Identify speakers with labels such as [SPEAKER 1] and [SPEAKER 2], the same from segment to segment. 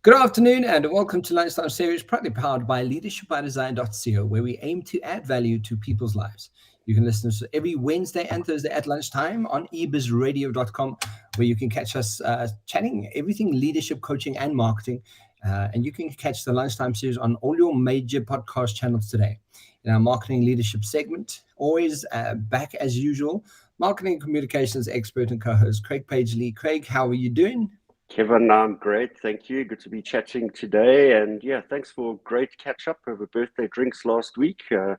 [SPEAKER 1] Good afternoon and welcome to Lunchtime series, proudly powered by leadershipbydesign.co, where we aim to add value to people's lives. You can listen to us every Wednesday and Thursday at lunchtime on ebizradio.com, where you can catch us chatting everything leadership, coaching, and marketing. And you can catch the Lunchtime series on all your major podcast channels today. In our marketing leadership segment, always back as usual, marketing and communications expert and co-host Craig Pagely. Craig, how are you doing?
[SPEAKER 2] Kevin, I'm great. Thank you. Good to be chatting today. And yeah, thanks for great catch up over birthday drinks last week. It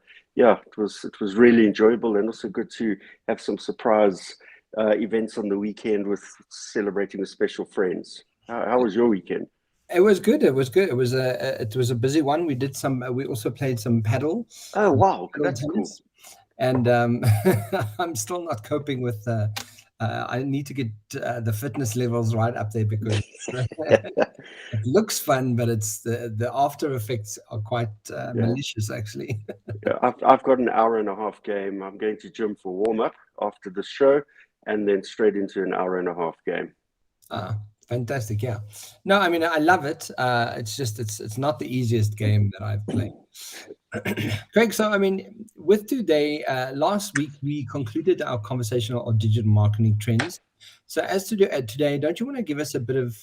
[SPEAKER 2] was really enjoyable and also good to have some surprise events on the weekend with celebrating with special friends. How was your weekend?
[SPEAKER 1] It was good. It was good. It was a busy one. We did some. We also played some paddle,
[SPEAKER 2] Oh, wow.
[SPEAKER 1] paddle
[SPEAKER 2] That's cool.
[SPEAKER 1] tennis, and I'm still not coping with. I need to get the fitness levels right up there because it looks fun, but it's the after effects are quite
[SPEAKER 2] Yeah.
[SPEAKER 1] malicious, actually.
[SPEAKER 2] Yeah, I've got an hour and a half game. I'm going to gym for warm up after the show and then straight into an hour and a half game.
[SPEAKER 1] Ah, fantastic. Yeah. No, I mean, I love it. It's just, it's not the easiest game that I've played. Craig, so I mean, with today, last week we concluded our conversation on digital marketing trends. So as to today, don't you want to give us a bit of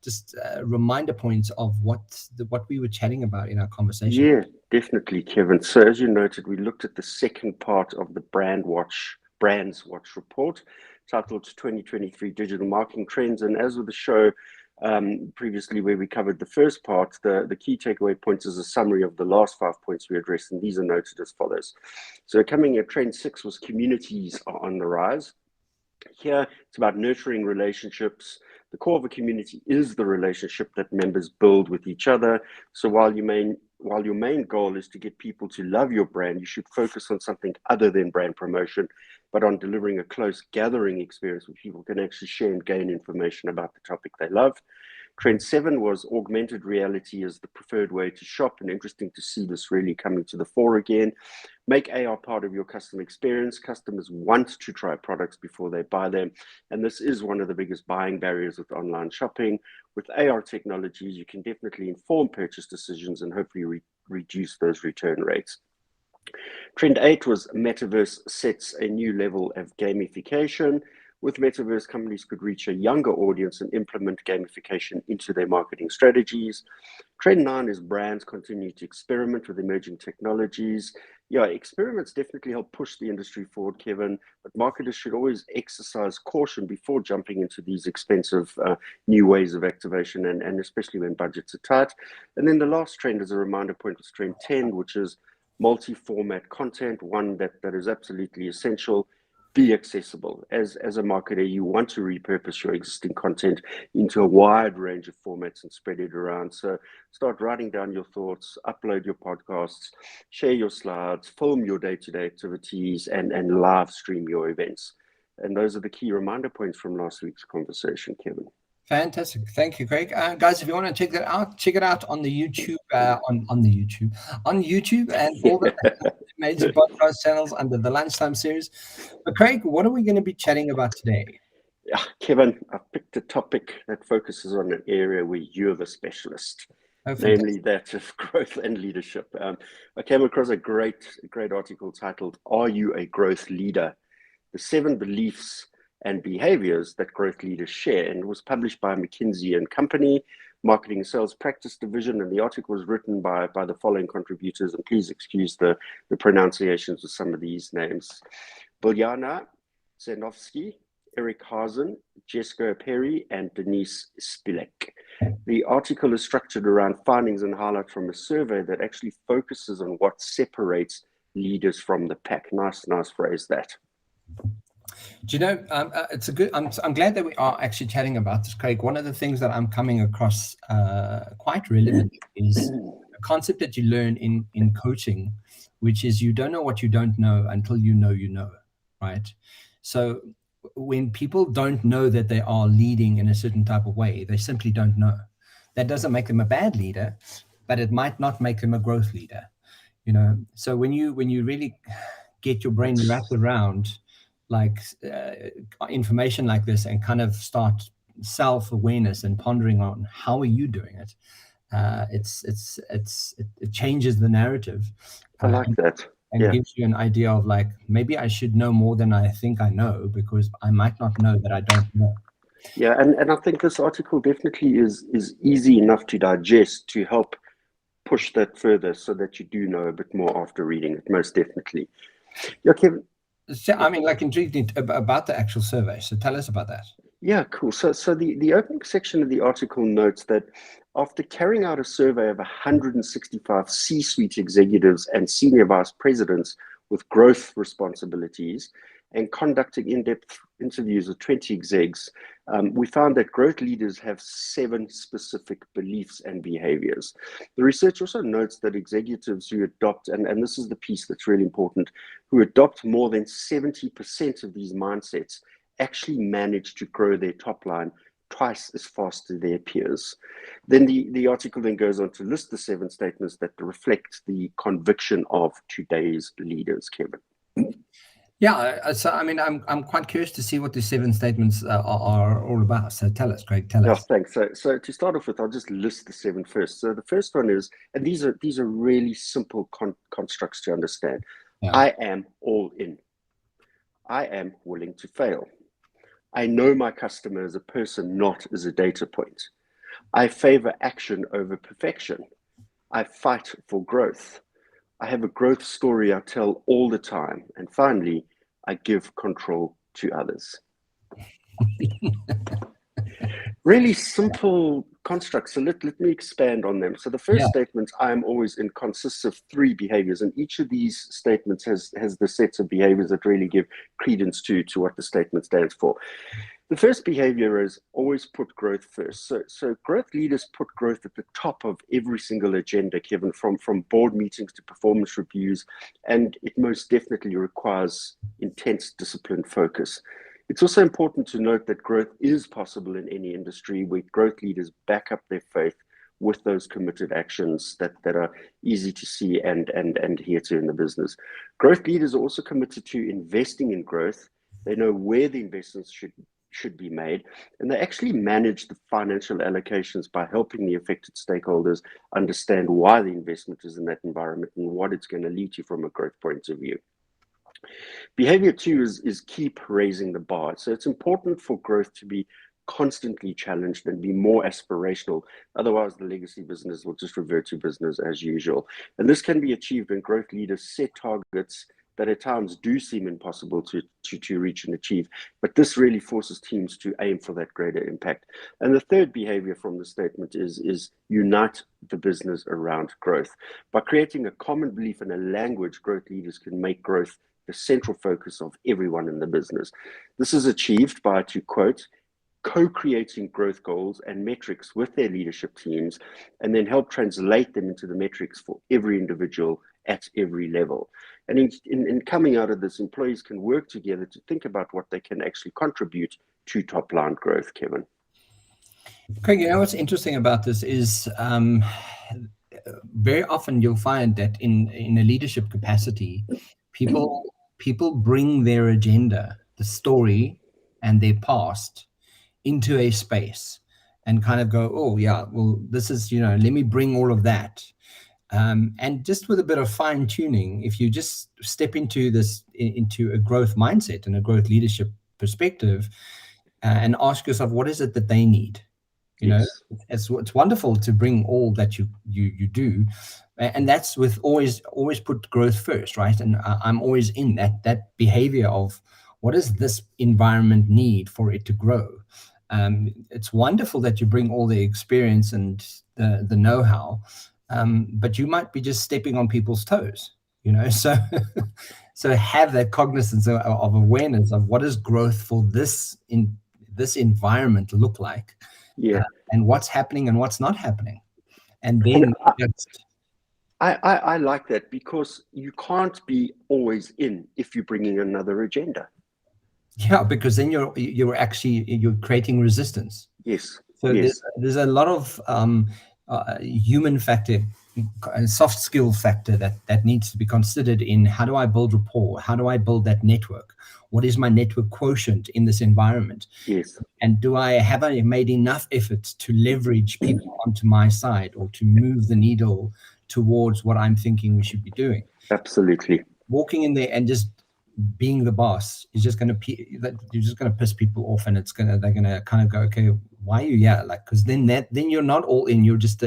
[SPEAKER 1] just reminder points of what we were chatting about in our conversation?
[SPEAKER 2] Yeah, definitely, Kevin. So as you noted, we looked at the second part of the Brands Watch report titled 2023 Digital Marketing Trends. And as with the show previously where we covered the first part, the key takeaway points is a summary of the last 5 points we addressed, and these are noted as follows. So coming at trend 6 was communities are on the rise. Here, it's about nurturing relationships. The core of a community is the relationship that members build with each other. So while your main goal is to get people to love your brand, you should focus on something other than brand promotion, but on delivering a close gathering experience where people can actually share and gain information about the topic they love. Trend 7 was augmented reality as the preferred way to shop, and interesting to see this really coming to the fore again. Make AR part of your customer experience. Customers want to try products before they buy them, and this is one of the biggest buying barriers with online shopping. With AR technologies, you can definitely inform purchase decisions and hopefully reduce those return rates. Trend 8 was Metaverse sets a new level of gamification. With Metaverse, companies could reach a younger audience and implement gamification into their marketing strategies. Trend 9 is brands continue to experiment with emerging technologies. Yeah, experiments definitely help push the industry forward, Kevin, but marketers should always exercise caution before jumping into these expensive new ways of activation, and especially when budgets are tight. And then the last trend, as a reminder point, was Trend 10, which is multi-format content, one that is absolutely essential. Be accessible. As a marketer, you want to repurpose your existing content into a wide range of formats and spread it around. So start writing down your thoughts, upload your podcasts, share your slides, film your day-to-day activities, and live stream your events. And those are the key reminder points from last week's conversation, Kevin.
[SPEAKER 1] Fantastic. Thank you, Craig. Guys, if you want to check that out, check it out on the YouTube, on YouTube and all the major podcast channels under the Lunchtime series. But Craig, what are we going to be chatting about today?
[SPEAKER 2] Yeah, Kevin, I've picked a topic that focuses on an area where you're the specialist, namely that of growth and leadership. I came across a great article titled, "Are You a Growth Leader? The 7 Beliefs and Behaviors that Growth Leaders Share," and it was published by McKinsey & Company, Marketing and Sales Practice Division, and the article was written by the following contributors, and please excuse the pronunciations of some of these names: Biljana Zenovsky, Eric Hazen, Jessica Perry, and Denise Spilek. The article is structured around findings and highlights from a survey that actually focuses on what separates leaders from the pack. Nice phrase that.
[SPEAKER 1] Do you know, it's a good, I'm glad that we are actually chatting about this, Craig. One of the things that I'm coming across quite relevant is a concept that you learn in coaching, which is you don't know what you don't know until you know, right? So when people don't know that they are leading in a certain type of way, they simply don't know. That doesn't make them a bad leader, but it might not make them a growth leader, you know? So when you really get your brain wrapped around like information like this and kind of start self-awareness and pondering on how are you doing it, it changes the narrative,
[SPEAKER 2] I like that.
[SPEAKER 1] and
[SPEAKER 2] Yeah.
[SPEAKER 1] gives you an idea of like, maybe I should know more than I think I know, because I might not know that I don't know.
[SPEAKER 2] Yeah, and I think this article definitely is easy enough to digest to help push that further so that you do know a bit more after reading it, most definitely. Yeah, Kevin.
[SPEAKER 1] So, I mean, like, intrigued about the actual survey. So tell us about that.
[SPEAKER 2] Yeah, cool. So the opening section of the article notes that after carrying out a survey of 165 C-suite executives and senior vice presidents with growth responsibilities and conducting in-depth interviews with 20 execs, we found that growth leaders have 7 specific beliefs and behaviors. The research also notes that executives who adopt, and this is the piece that's really important, who adopt more than 70% of these mindsets actually manage to grow their top line twice as fast as their peers. Then the article then goes on to list the 7 statements that reflect the conviction of today's leaders, Kevin.
[SPEAKER 1] Yeah, so I mean, I'm quite curious to see what the 7 statements are all about. So tell us, Craig, tell us.
[SPEAKER 2] Thanks. So to start off with, I'll just list the 7 first. So the first one is, and these are really simple constructs to understand. Yeah. I am all in. I am willing to fail. I know my customer as a person, not as a data point. I favor action over perfection. I fight for growth. I have a growth story I tell all the time. And finally, I give control to others. Really simple constructs. So let me expand on them. So the first statement, I am always in, consists of 3 behaviors. And each of these statements has the sets of behaviors that really give credence to what the statement stands for. The first behavior is always put growth first. So growth leaders put growth at the top of every single agenda, Kevin, from board meetings to performance reviews. And it most definitely requires intense disciplined focus. It's also important to note that growth is possible in any industry where growth leaders back up their faith with those committed actions that are easy to see and adhere to in the business. Growth leaders are also committed to investing in growth. They know where the investments should be made, and they actually manage the financial allocations by helping the affected stakeholders understand why the investment is in that environment and what it's going to lead to from a growth point of view. Behavior 2 is keep raising the bar. So it's important for growth to be constantly challenged and be more aspirational. Otherwise, the legacy business will just revert to business as usual. And this can be achieved when growth leaders set targets that at times do seem impossible to reach and achieve. But this really forces teams to aim for that greater impact. And the third behavior from the statement is unite the business around growth. By creating a common belief and a language, growth leaders can make growth the central focus of everyone in the business. This is achieved by, to quote, co-creating growth goals and metrics with their leadership teams, and then help translate them into the metrics for every individual at every level. And in coming out of this, employees can work together to think about what they can actually contribute to top line growth, Kevin.
[SPEAKER 1] Craig, you know what's interesting about this is very often you'll find that in a leadership capacity, people bring their agenda, the story, and their past into a space and kind of go, oh yeah, well, this is, let me bring all of that. And just with a bit of fine tuning, if you just step into a growth mindset and a growth leadership perspective, and ask yourself, what is it that they need? It's wonderful to bring all that you do, and that's with always put growth first, right? And I'm always in that behavior of what does this environment need for it to grow. It's wonderful that you bring all the experience and the know-how, but you might be just stepping on people's toes, so have that cognizance of awareness of what does growth for this environment look like, and what's happening and what's not happening, and then
[SPEAKER 2] I like that, because you can't be always in if you're bringing another agenda.
[SPEAKER 1] Yeah, because then you're creating resistance.
[SPEAKER 2] Yes.
[SPEAKER 1] So there's a lot of human factor a soft skill factor that needs to be considered in how do I build rapport? How do I build that network? What is my network quotient in this environment?
[SPEAKER 2] Yes.
[SPEAKER 1] And have I made enough efforts to leverage people onto my side or to move the needle towards what I'm thinking we should be doing?
[SPEAKER 2] Absolutely.
[SPEAKER 1] Walking in there and just being the boss is just going to you're just going to piss people off, and they're going to kind of go, okay, why are you here? Like, because then you're not all in. You're just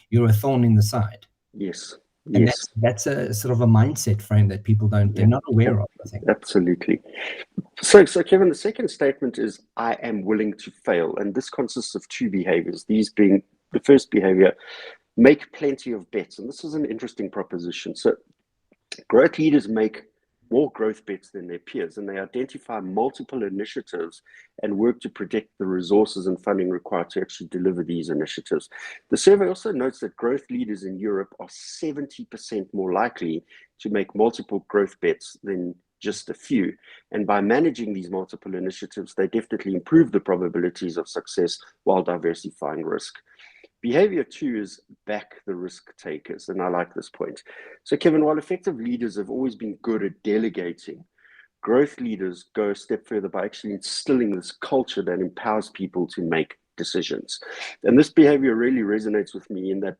[SPEAKER 1] you're a thorn in the side.
[SPEAKER 2] Yes.
[SPEAKER 1] And
[SPEAKER 2] Yes.
[SPEAKER 1] that's a sort of a mindset frame that people they're not aware of, I think.
[SPEAKER 2] Absolutely. So Kevin, the second statement is I am willing to fail. And this consists of two behaviors. These being the first behavior, make plenty of bets. And this is an interesting proposition. So growth leaders make more growth bets than their peers, and they identify multiple initiatives and work to predict the resources and funding required to actually deliver these initiatives. The survey also notes that growth leaders in Europe are 70% more likely to make multiple growth bets than just a few. And by managing these multiple initiatives, they definitely improve the probabilities of success while diversifying risk. Behavior 2 is back the risk takers, and I like this point. So, Kevin, while effective leaders have always been good at delegating, growth leaders go a step further by actually instilling this culture that empowers people to make decisions. And this behavior really resonates with me in that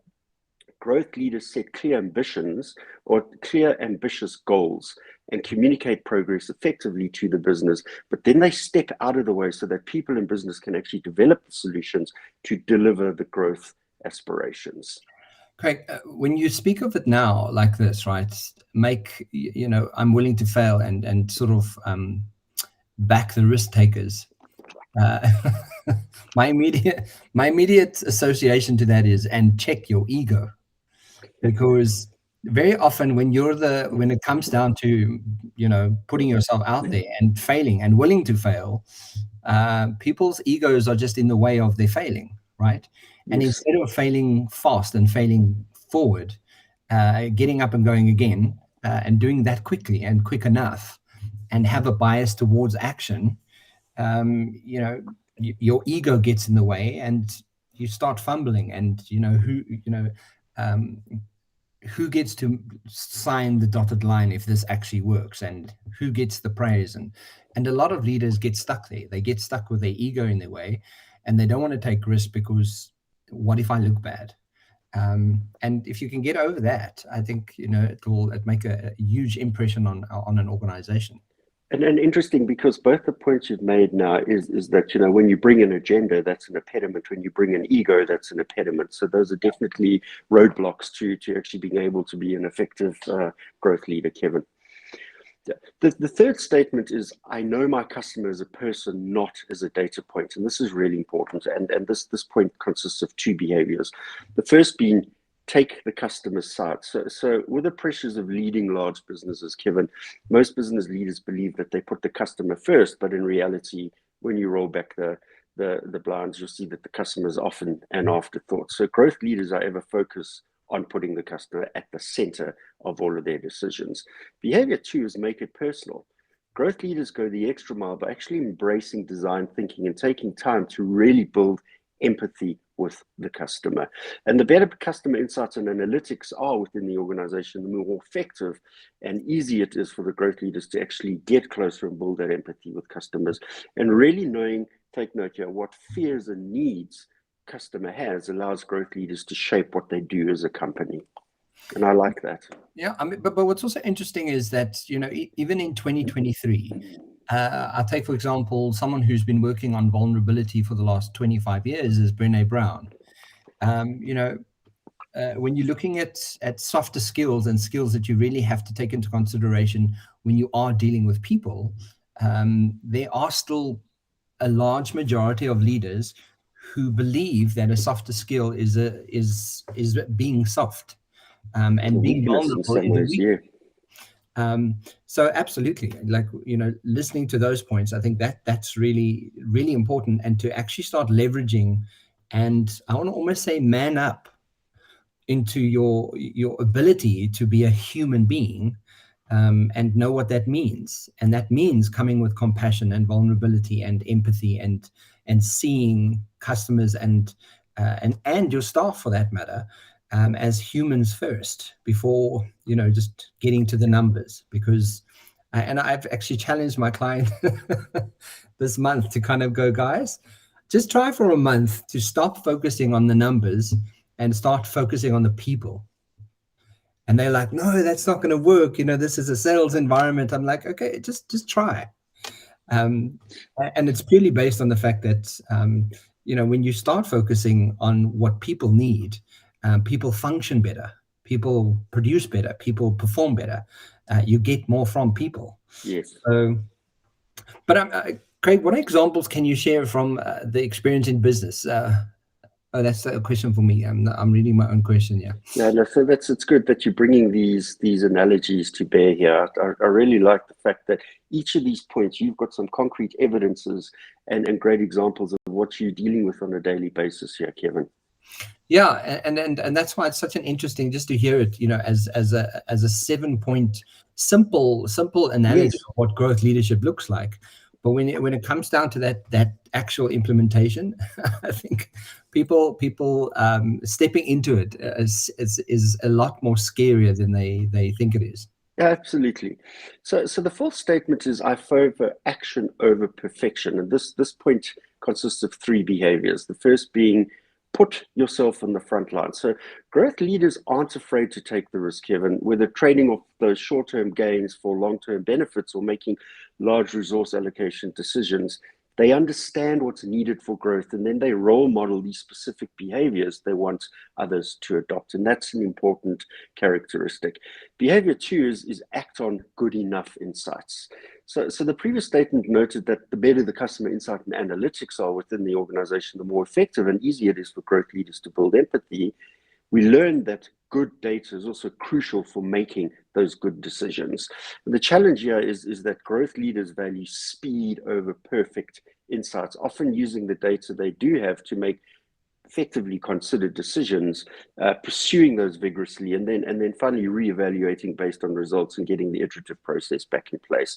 [SPEAKER 2] growth leaders set clear ambitions or clear ambitious goals and communicate progress effectively to the business, but then they step out of the way so that people in business can actually develop the solutions to deliver the growth aspirations.
[SPEAKER 1] Craig, when you speak of it now like this, right, I'm willing to fail and sort of back the risk takers. My immediate association to that is, and check your ego. Because very often when it comes down to putting yourself out there and failing and willing to fail, people's egos are just in the way of their failing, right? Yes. And instead of failing fast and failing forward, getting up and going again, and doing that quickly and quick enough, and have a bias towards action, your ego gets in the way and you start fumbling, and who gets to sign the dotted line if this actually works, and who gets the praise, and a lot of leaders get stuck there. They get stuck with their ego in their way, and they don't want to take risk because what if I look bad? And if you can get over that, I think it'll make a huge impression on an organization.
[SPEAKER 2] And interesting, because both the points you've made now is that, when you bring an agenda, that's an impediment. When you bring an ego, that's an impediment. So those are definitely roadblocks to actually being able to be an effective growth leader, Kevin. The third statement is, I know my customer as a person, not as a data point. And this is really important. And this point consists of two behaviors. The first being, take the customer's side. So with the pressures of leading large businesses, Kevin, most business leaders believe that they put the customer first, but in reality, when you roll back the blinds, you'll see that the customer is often an afterthought. So growth leaders are ever focused on putting the customer at the center of all of their decisions. Behavior 2 is make it personal. Growth leaders go the extra mile by actually embracing design thinking and taking time to really build empathy with the customer. And the better customer insights and analytics are within the organization, the more effective and easy it is for the growth leaders to actually get closer and build that empathy with customers. And really knowing, take note here, what fears and needs customer has allows growth leaders to shape what they do as a company. And I like that.
[SPEAKER 1] Yeah, I mean, but what's also interesting is that, even in 2023, I'll take, for example, someone who's been working on vulnerability for the last 25 years is Brené Brown. When you're looking at softer skills and skills that you really have to take into consideration when you are dealing with people, there are still a large majority of leaders who believe that a softer skill is being soft, and being vulnerable in ways, yeah. So absolutely, listening to those points, I think that's really, really important, and to actually start leveraging, and I want to almost say man up into your ability to be a human being, and know what that means. And that means coming with compassion and vulnerability and empathy, and seeing customers and your staff, for that matter, as humans first before, just getting to the numbers. Because, and I've actually challenged my client this month to kind of go, guys, just try for a month to stop focusing on the numbers and start focusing on the people. And they're like, no, that's not going to work. This is a sales environment. I'm like, okay, just try. And it's purely based on the fact that, when you start focusing on what people need, people function better, people produce better, people perform better. You get more from people.
[SPEAKER 2] Yes.
[SPEAKER 1] But Craig, what examples can you share from the experience in business? Oh, that's a question for me. I'm reading my own question. Yeah.
[SPEAKER 2] Yeah, no, so it's good that you're bringing these analogies to bear here. I really like the fact that each of these points, you've got some concrete evidences and great examples of what you're dealing with on a daily basis here, Kevin.
[SPEAKER 1] Yeah, and that's why it's such an interesting just to hear it, as a 7-point simple analogy
[SPEAKER 2] Yes.
[SPEAKER 1] of what growth leadership looks like. But when it comes down to that actual implementation, I think people stepping into it is a lot more scarier than they think it is.
[SPEAKER 2] Absolutely. So the fourth statement is I favor action over perfection. And this point consists of 3 behaviors. The first being put yourself on the front line. So growth leaders aren't afraid to take the risk, Kevin, whether trading off those short-term gains for long-term benefits or making large resource allocation decisions. They understand what's needed for growth, and then they role model these specific behaviors they want others to adopt. And that's an important characteristic. Behavior 2 is act on good enough insights. So the previous statement noted that the better the customer insight and analytics are within the organization, the more effective and easier it is for growth leaders to build empathy. We learned that good data is also crucial for making those good decisions. And the challenge here is that growth leaders value speed over perfect insights, often using the data they do have to make effectively considered decisions, pursuing those vigorously, and then finally reevaluating based on results and getting the iterative process back in place.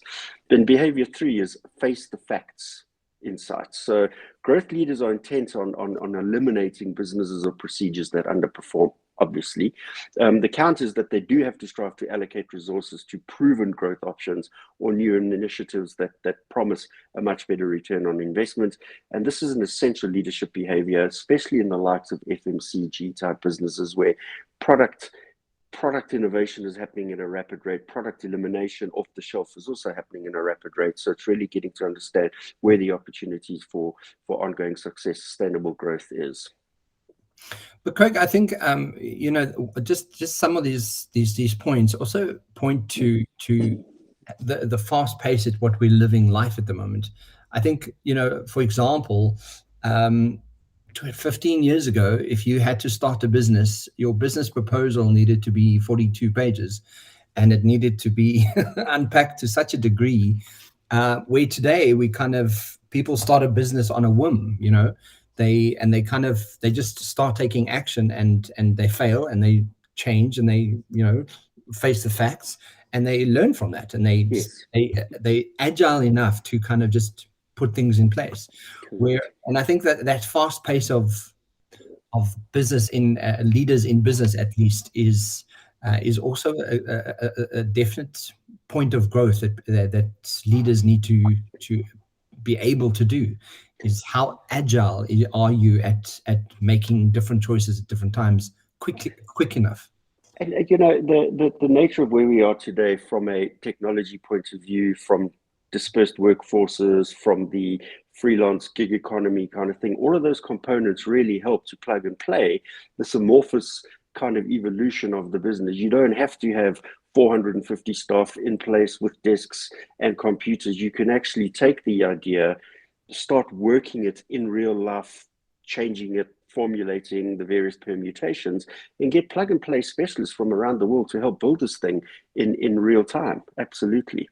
[SPEAKER 2] Then behavior 3 is face the facts insights. So growth leaders are intent on eliminating businesses or procedures that underperform, obviously. The count is that they do have to strive to allocate resources to proven growth options or new initiatives that promise a much better return on investment. And this is an essential leadership behavior, especially in the likes of FMCG type businesses where product innovation is happening at a rapid rate. Product elimination off the shelf is also happening in a rapid rate. So it's really getting to understand where the opportunities for ongoing success, sustainable growth is.
[SPEAKER 1] But Craig, I think just some of these points also point to the fast pace at what we're living life at the moment. I think, for example, 15 years ago, if you had to start a business, your business proposal needed to be 42 pages, and it needed to be unpacked to such a degree, where today people start a business on a whim. They just start taking action, and they fail, and they change, and they face the facts, and they learn from that, and they agile enough to kind of just put things in place. And I think that fast pace of business in leaders in business, at least, is also a definite point of growth that leaders need to be able to do. Is how agile are you at making different choices at different times quick enough?
[SPEAKER 2] And the nature of where we are today from a technology point of view, from dispersed workforces, from the freelance gig economy kind of thing, all of those components really help to plug and play this amorphous kind of evolution of the business. You don't have to have 450 staff in place with desks and computers. You can actually take the idea, start working it in real life, changing it, formulating the various permutations, and get plug and play specialists from around the world to help build this thing in real time. Absolutely.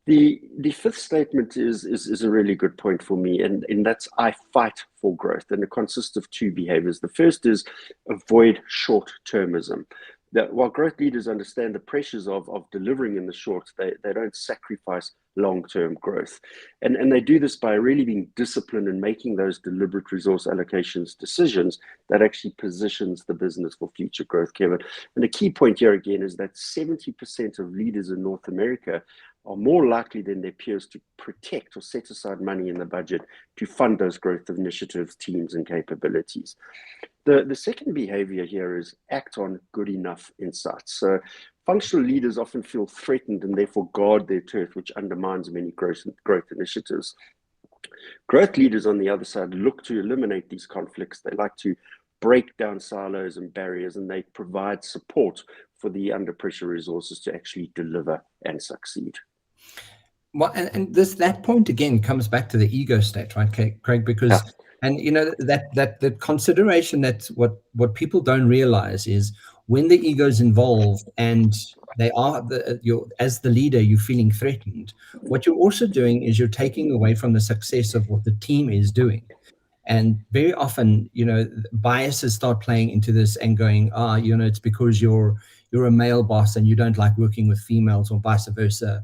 [SPEAKER 2] The fifth statement is a really good point for me, and that's I fight for growth, and it consists of 2 behaviors. The first is avoid short-termism. That while growth leaders understand the pressures of delivering in the short, they don't sacrifice long-term growth. And they do this by really being disciplined and making those deliberate resource allocations decisions that actually positions the business for future growth, Kevin. And the key point here again is that 70% of leaders in North America are more likely than their peers to protect or set aside money in the budget to fund those growth initiatives, teams, and capabilities. The second behavior here is act on good enough insights. So functional leaders often feel threatened and therefore guard their turf, which undermines many growth initiatives. Growth leaders, on the other side, look to eliminate these conflicts. They like to break down silos and barriers, and they provide support for the under pressure resources to actually deliver and succeed.
[SPEAKER 1] Well, and that point again comes back to the ego state, right, Craig? Because and that consideration, that what people don't realize is when the ego is involved and they are as the leader, you're feeling threatened. What you're also doing is you're taking away from the success of what the team is doing. And very often, biases start playing into this and going, it's because you're a male boss and you don't like working with females, or vice versa.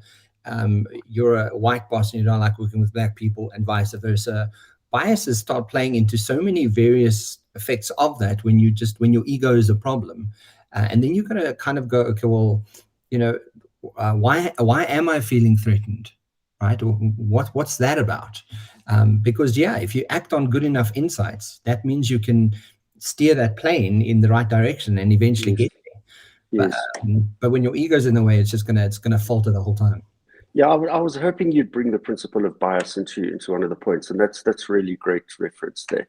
[SPEAKER 1] You're a white boss and you don't like working with black people, and vice versa. Biases start playing into so many various effects of that when your ego is a problem. And then you're going to kind of go, okay, well, why am I feeling threatened? Right? Or what's that about? Because if you act on good enough insights, that means you can steer that plane in the right direction and eventually get there.
[SPEAKER 2] Yes.
[SPEAKER 1] But when your ego's in the way, it's gonna falter the whole time.
[SPEAKER 2] Yeah, I was hoping you'd bring the principle of bias into one of the points, and that's really great reference there.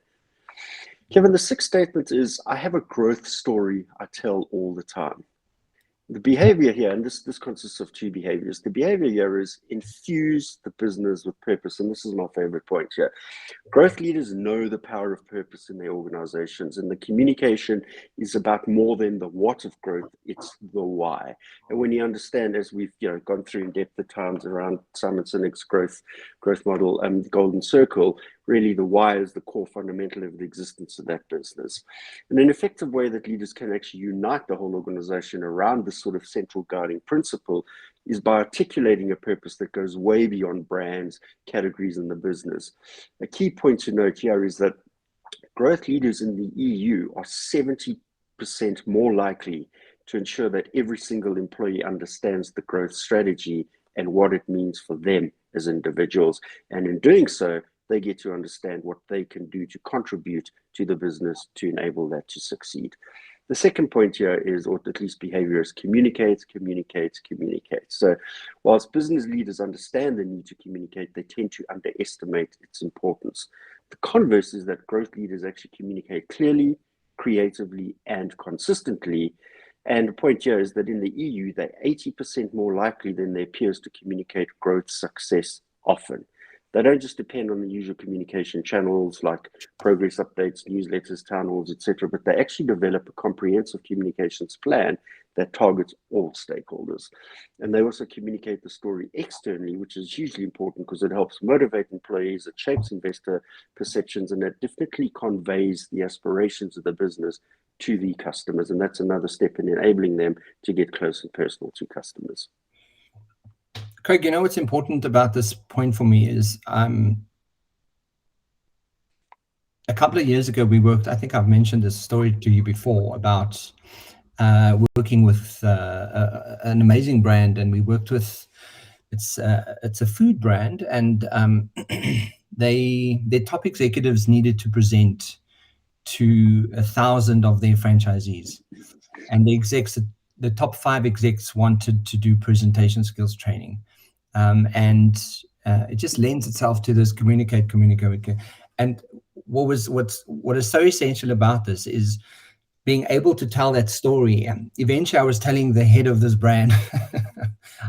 [SPEAKER 2] Kevin, the sixth statement is, I have a growth story I tell all the time. The behavior here, and this consists of two behaviors. The behavior here is infuse the business with purpose, and this is my favorite point here. Growth leaders know the power of purpose in their organizations, and the communication is about more than the what of growth, it's the why. And when you understand, as we've gone through in depth at times around Simon Sinek's growth model and the golden circle, really the why is the core fundamental of the existence of that business. And an effective way that leaders can actually unite the whole organization around this sort of central guiding principle is by articulating a purpose that goes way beyond brands, categories, and the business. A key point to note here is that growth leaders in the EU are 70% more likely to ensure that every single employee understands the growth strategy and what it means for them as individuals. And in doing so, they get to understand what they can do to contribute to the business to enable that to succeed. The second point here is, or at least behavior, is communicate. So whilst business leaders understand the need to communicate, they tend to underestimate its importance. The converse is that growth leaders actually communicate clearly, creatively, and consistently. And the point here is that in the EU, they're 80% more likely than their peers to communicate growth success often. They don't just depend on the usual communication channels like progress updates, newsletters, town halls, etc., but they actually develop a comprehensive communications plan that targets all stakeholders. And they also communicate the story externally, which is hugely important because it helps motivate employees, it shapes investor perceptions, and it definitely conveys the aspirations of the business to the customers. And that's another step in enabling them to get close and personal to customers.
[SPEAKER 1] Craig, what's important about this point for me is a couple of years ago we worked, I think I've mentioned this story to you before, about working with an amazing brand, and we worked with, it's a food brand, and their top executives needed to present to 1,000 of their franchisees, and the top 5 execs wanted to do presentation skills training. And it just lends itself to this communicate. And what is so essential about this is being able to tell that story. And eventually I was telling the head of this brand,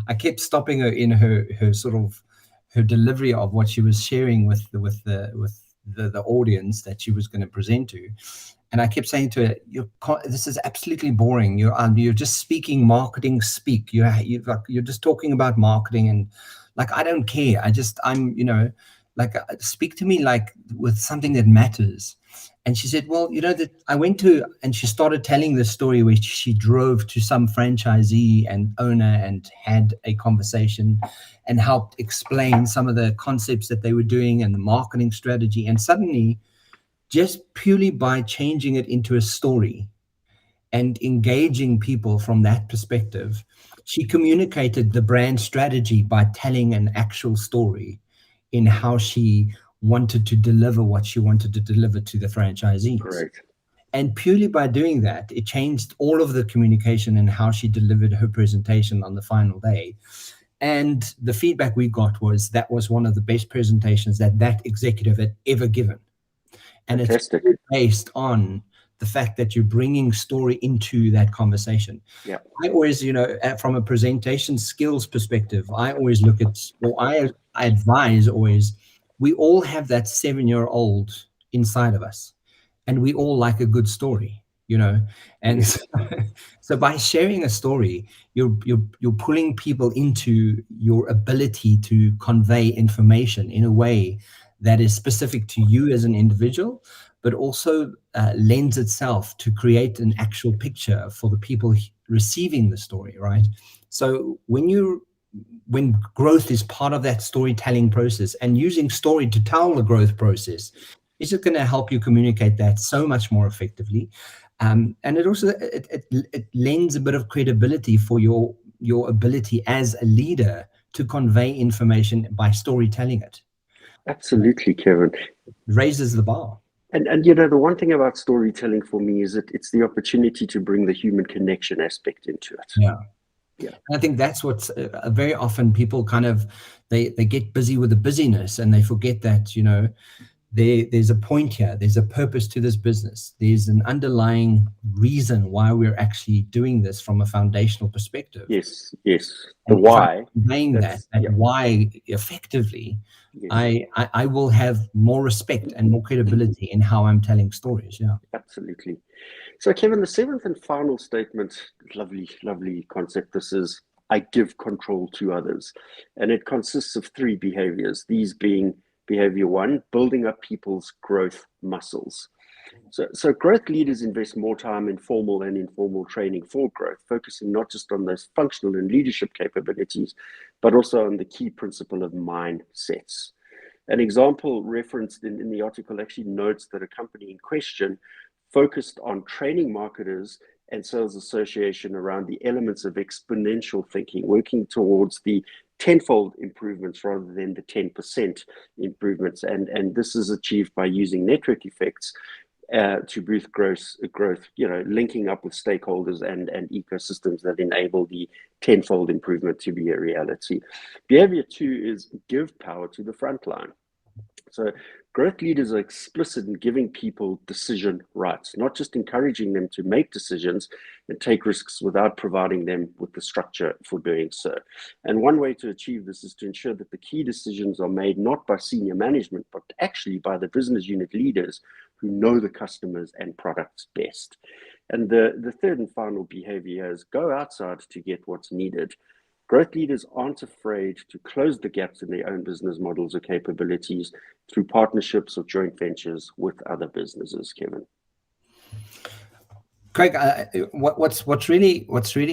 [SPEAKER 1] I kept stopping her in her sort of her delivery of what she was sharing with the audience that she was going to present to. And I kept saying to her, this is absolutely boring. You're just speaking marketing speak. You're just talking about marketing, and like, I don't care. like speak to me like with something that matters. And she said, well, that I went to, and she started telling the story where she drove to some franchisee and owner and had a conversation and helped explain some of the concepts that they were doing and the marketing strategy. And suddenly, just purely by changing it into a story and engaging people from that perspective, she communicated the brand strategy by telling an actual story in how she wanted to deliver what she wanted to deliver to the franchisees.
[SPEAKER 2] Great.
[SPEAKER 1] And purely by doing that, it changed all of the communication and how she delivered her presentation on the final day. And the feedback we got was that was one of the best presentations that executive had ever given. And
[SPEAKER 2] Fantastic.
[SPEAKER 1] It's based on the fact that you're bringing story into that conversation.
[SPEAKER 2] Yeah.
[SPEAKER 1] I always, from a presentation skills perspective, I always look at, or I advise always, we all have that 7-year-old inside of us, and we all like a good story, and
[SPEAKER 2] Yes.
[SPEAKER 1] so by sharing a story, you're pulling people into your ability to convey information in a way that is specific to you as an individual, but also lends itself to create an actual picture for the people receiving the story, right? So when growth is part of that storytelling process, and using story to tell the growth process, is it going to help you communicate that so much more effectively? And it also it lends a bit of credibility for your ability as a leader to convey information by storytelling it.
[SPEAKER 2] Absolutely, Kevin.
[SPEAKER 1] It raises the bar.
[SPEAKER 2] And the one thing about storytelling for me is that it's the opportunity to bring the human connection aspect into it.
[SPEAKER 1] Yeah.
[SPEAKER 2] Yeah.
[SPEAKER 1] And I think that's what's very often people kind of, they get busy with the busyness, and they forget that, there's a point here, there's a purpose to this business, there's an underlying reason why we're actually doing this from a foundational perspective.
[SPEAKER 2] Yes. The why.
[SPEAKER 1] Conveying that why effectively, yes. I will have more respect and more credibility in how I'm telling stories. Yeah,
[SPEAKER 2] absolutely. So, Kevin, the seventh and final statement, lovely concept. This is, I give control to others. And it consists of 3 behaviors, these being behavior 1, building up people's growth muscles. So growth leaders invest more time in formal and informal training for growth, focusing not just on those functional and leadership capabilities, but also on the key principle of mindsets. An example referenced in the article actually notes that a company in question focused on training marketers and sales association around the elements of exponential thinking, working towards the tenfold improvements rather than the 10% improvements. And this is achieved by using network effects to boost growth, linking up with stakeholders and ecosystems that enable the tenfold improvement to be a reality. Behavior 2 is give power to the front line. So growth leaders are explicit in giving people decision rights, not just encouraging them to make decisions and take risks without providing them with the structure for doing so. And one way to achieve this is to ensure that the key decisions are made not by senior management, but actually by the business unit leaders who know the customers and products best. And the third and final behavior is go outside to get what's needed. Growth leaders aren't afraid to close the gaps in their own business models or capabilities through partnerships or joint ventures with other businesses, Kevin.
[SPEAKER 1] Craig, what's really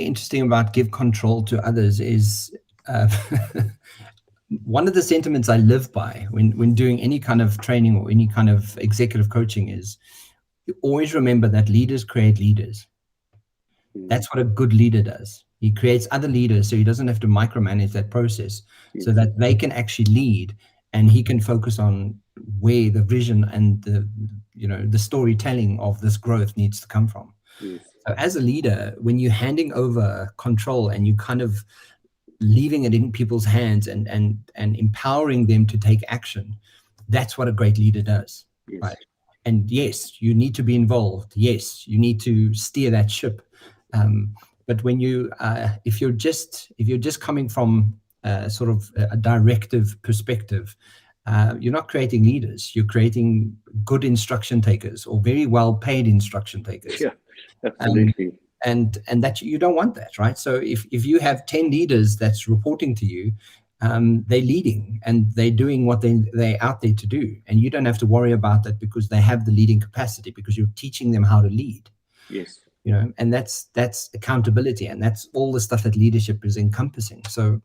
[SPEAKER 1] interesting about give control to others is one of the sentiments I live by when doing any kind of training or any kind of executive coaching is always remember that leaders create leaders. That's what a good leader does. He creates other leaders so he doesn't have to micromanage that process, so that they can actually lead, and he can focus on where the vision and the storytelling of this growth needs to come from.
[SPEAKER 2] Yes.
[SPEAKER 1] So as a leader, when you're handing over control and you kind of leaving it in people's hands and empowering them to take action, that's what a great leader does.
[SPEAKER 2] Yes.
[SPEAKER 1] Right? And yes, you need to be involved. Yes, you need to steer that ship. But when if you're just coming from sort of a directive perspective, you're not creating leaders. You're creating good instruction takers or very well paid instruction takers.
[SPEAKER 2] Yeah, absolutely.
[SPEAKER 1] And that you don't want that, right? So if you have 10 leaders that's reporting to you, they're leading and they're doing what they're out there to do. And you don't have to worry about that because they have the leading capacity, because you're teaching them how to lead.
[SPEAKER 2] Yes.
[SPEAKER 1] And that's accountability, and that's all the stuff that leadership is encompassing. So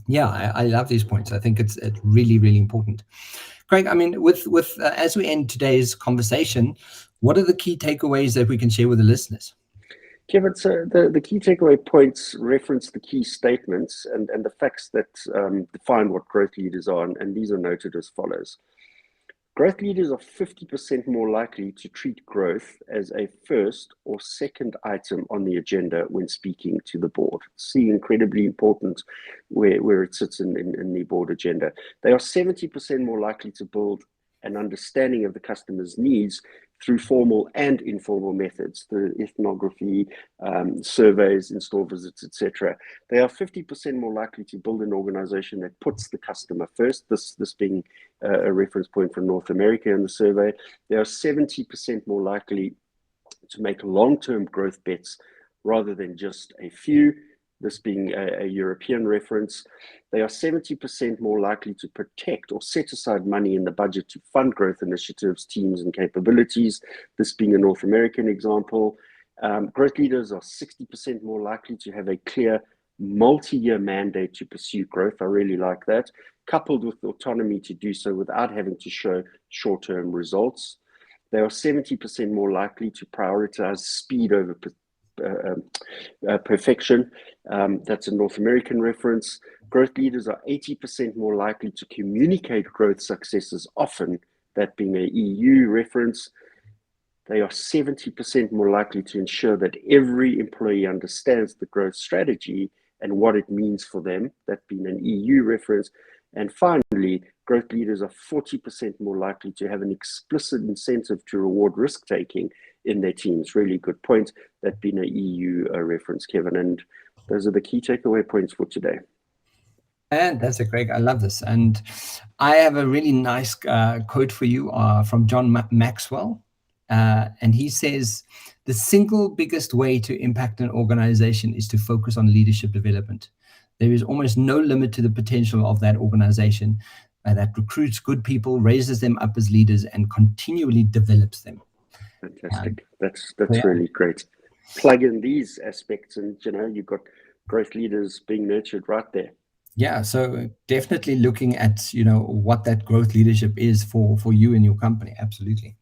[SPEAKER 1] yeah, I love these points. I think it's really, really important. Craig, I mean, with as we end today's conversation, what are the key takeaways that we can share with the listeners?
[SPEAKER 2] Kevin, so the key takeaway points reference the key statements and the facts that define what growth leaders are, and these are noted as follows. Growth leaders are 50% more likely to treat growth as a first or second item on the agenda when speaking to the board. See, incredibly important where it sits in the board agenda. They are 70% more likely to build an understanding of the customer's needs through formal and informal methods, the ethnography, surveys, in-store visits, etc. They are 50% more likely to build an organization that puts the customer first, this being a reference point from North America in the survey. They are 70% more likely to make long-term growth bets rather than just a few, this being a European reference. They are 70% more likely to protect or set aside money in the budget to fund growth initiatives, teams, and capabilities, this being a North American example. Growth leaders are 60% more likely to have a clear multi-year mandate to pursue growth. I really like that, coupled with the autonomy to do so without having to show short-term results. They are 70% more likely to prioritize speed over perfection. That's a North American reference. Growth leaders are 80% more likely to communicate growth successes often, that being a EU reference. They are 70% more likely to ensure that every employee understands the growth strategy and what it means for them, that being an EU reference. And finally, growth leaders are 40% more likely to have an explicit incentive to reward risk-taking in their teams. Really good point, that being an EU reference, Kevin. And those are the key takeaway points for today.
[SPEAKER 1] Fantastic, Greg. I love this. And I have a really nice quote for you from John Maxwell. And he says, the single biggest way to impact an organization is to focus on leadership development. There is almost no limit to the potential of that organization that recruits good people, raises them up as leaders, and continually develops them.
[SPEAKER 2] Fantastic. That's really great. Plug in these aspects and, you've got growth leaders being nurtured right there.
[SPEAKER 1] Yeah, so definitely looking at, what that growth leadership is for you and your company. Absolutely.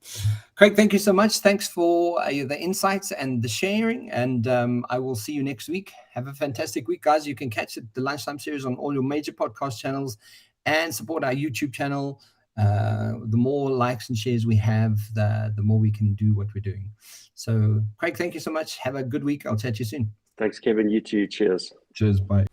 [SPEAKER 1] Craig, thank you so much. Thanks for the insights and the sharing. And I will see you next week. Have a fantastic week, guys. You can catch the Lunchtime series on all your major podcast channels and support our YouTube channel. The more likes and shares we have, the more we can do what we're doing. So, Craig, thank you so much. Have a good week. I'll chat to you soon.
[SPEAKER 2] Thanks, Kevin. You too. Cheers.
[SPEAKER 1] Cheers. Bye.